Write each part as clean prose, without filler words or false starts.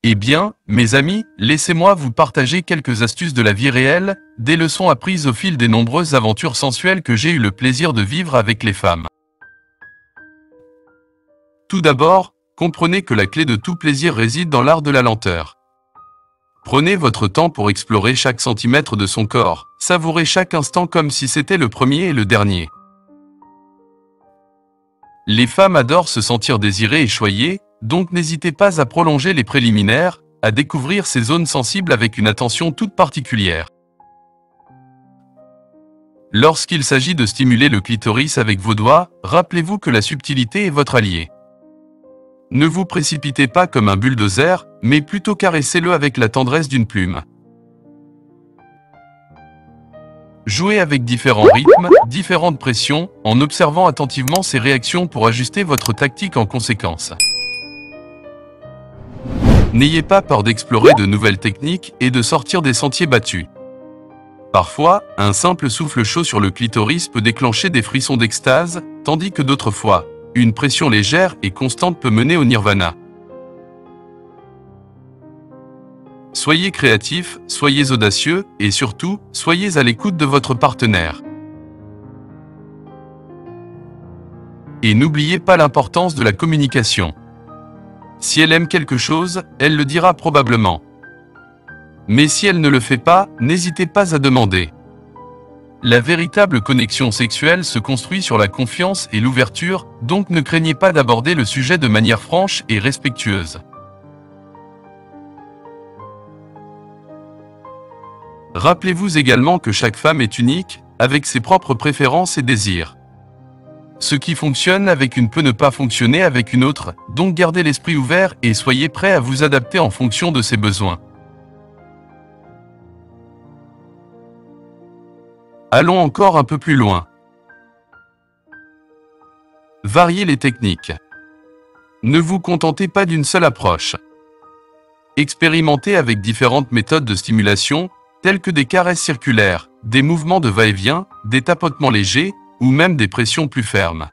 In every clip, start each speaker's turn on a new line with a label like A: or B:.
A: Eh bien, mes amis, laissez-moi vous partager quelques astuces de la vie réelle, des leçons apprises au fil des nombreuses aventures sensuelles que j'ai eu le plaisir de vivre avec les femmes. Tout d'abord, comprenez que la clé de tout plaisir réside dans l'art de la lenteur. Prenez votre temps pour explorer chaque centimètre de son corps, savourez chaque instant comme si c'était le premier et le dernier. Les femmes adorent se sentir désirées et choyées, donc n'hésitez pas à prolonger les préliminaires, à découvrir ces zones sensibles avec une attention toute particulière. Lorsqu'il s'agit de stimuler le clitoris avec vos doigts, rappelez-vous que la subtilité est votre allié. Ne vous précipitez pas comme un bulldozer, mais plutôt caressez-le avec la tendresse d'une plume. Jouez avec différents rythmes, différentes pressions, en observant attentivement ses réactions pour ajuster votre tactique en conséquence. N'ayez pas peur d'explorer de nouvelles techniques et de sortir des sentiers battus. Parfois, un simple souffle chaud sur le clitoris peut déclencher des frissons d'extase, tandis que d'autres fois, une pression légère et constante peut mener au nirvana. Soyez créatifs, soyez audacieux et surtout, soyez à l'écoute de votre partenaire. Et n'oubliez pas l'importance de la communication. Si elle aime quelque chose, elle le dira probablement. Mais si elle ne le fait pas, n'hésitez pas à demander. La véritable connexion sexuelle se construit sur la confiance et l'ouverture, donc ne craignez pas d'aborder le sujet de manière franche et respectueuse. Rappelez-vous également que chaque femme est unique, avec ses propres préférences et désirs. Ce qui fonctionne avec une peut ne pas fonctionner avec une autre, donc gardez l'esprit ouvert et soyez prêts à vous adapter en fonction de ses besoins. Allons encore un peu plus loin. Variez les techniques. Ne vous contentez pas d'une seule approche. Expérimentez avec différentes méthodes de stimulation, telles que des caresses circulaires, des mouvements de va-et-vient, des tapotements légers, ou même des pressions plus fermes.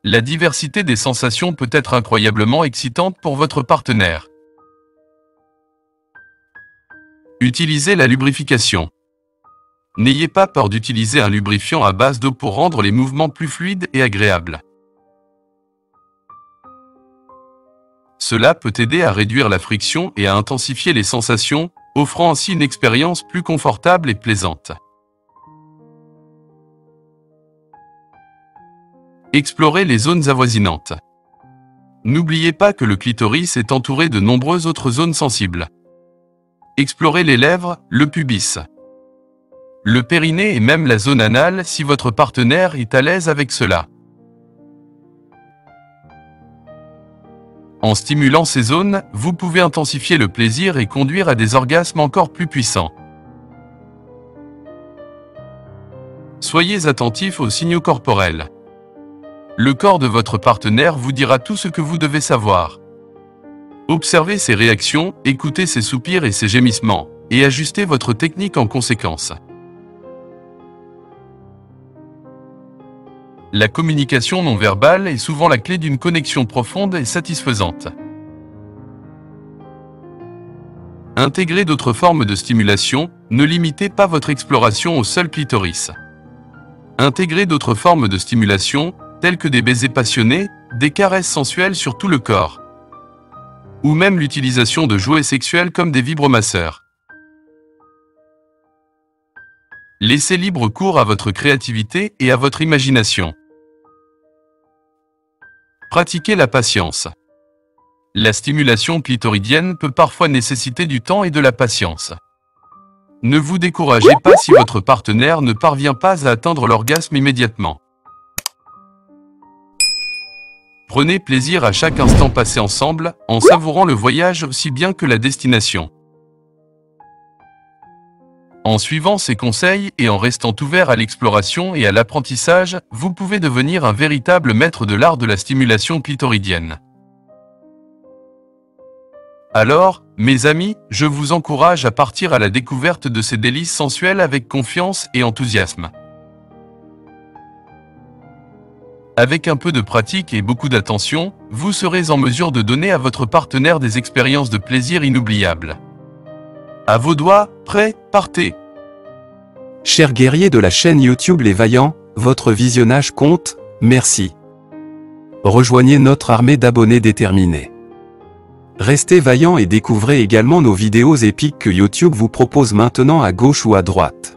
A: La diversité des sensations peut être incroyablement excitante pour votre partenaire. Utilisez la lubrification. N'ayez pas peur d'utiliser un lubrifiant à base d'eau pour rendre les mouvements plus fluides et agréables. Cela peut aider à réduire la friction et à intensifier les sensations, offrant ainsi une expérience plus confortable et plaisante. Explorez les zones avoisinantes. N'oubliez pas que le clitoris est entouré de nombreuses autres zones sensibles. Explorez les lèvres, le pubis, le périnée et même la zone anale si votre partenaire est à l'aise avec cela. En stimulant ces zones, vous pouvez intensifier le plaisir et conduire à des orgasmes encore plus puissants. Soyez attentifs aux signaux corporels. Le corps de votre partenaire vous dira tout ce que vous devez savoir. Observez ses réactions, écoutez ses soupirs et ses gémissements, et ajustez votre technique en conséquence. La communication non verbale est souvent la clé d'une connexion profonde et satisfaisante. Intégrez d'autres formes de stimulation, ne limitez pas votre exploration au seul clitoris. Intégrez d'autres formes de stimulation, telles que des baisers passionnés, des caresses sensuelles sur tout le corps, ou même l'utilisation de jouets sexuels comme des vibromasseurs. Laissez libre cours à votre créativité et à votre imagination. Pratiquez la patience. La stimulation clitoridienne peut parfois nécessiter du temps et de la patience. Ne vous découragez pas si votre partenaire ne parvient pas à atteindre l'orgasme immédiatement. Prenez plaisir à chaque instant passé ensemble, en savourant le voyage aussi bien que la destination. En suivant ces conseils et en restant ouvert à l'exploration et à l'apprentissage, vous pouvez devenir un véritable maître de l'art de la stimulation clitoridienne. Alors, mes amis, je vous encourage à partir à la découverte de ces délices sensuelles avec confiance et enthousiasme. Avec un peu de pratique et beaucoup d'attention, vous serez en mesure de donner à votre partenaire des expériences de plaisir inoubliables. À vos doigts, prêts, partez!
B: Chers guerriers de la chaîne YouTube Les Vaillants, votre visionnage compte, merci. Rejoignez notre armée d'abonnés déterminés. Restez vaillants et découvrez également nos vidéos épiques que YouTube vous propose maintenant à gauche ou à droite.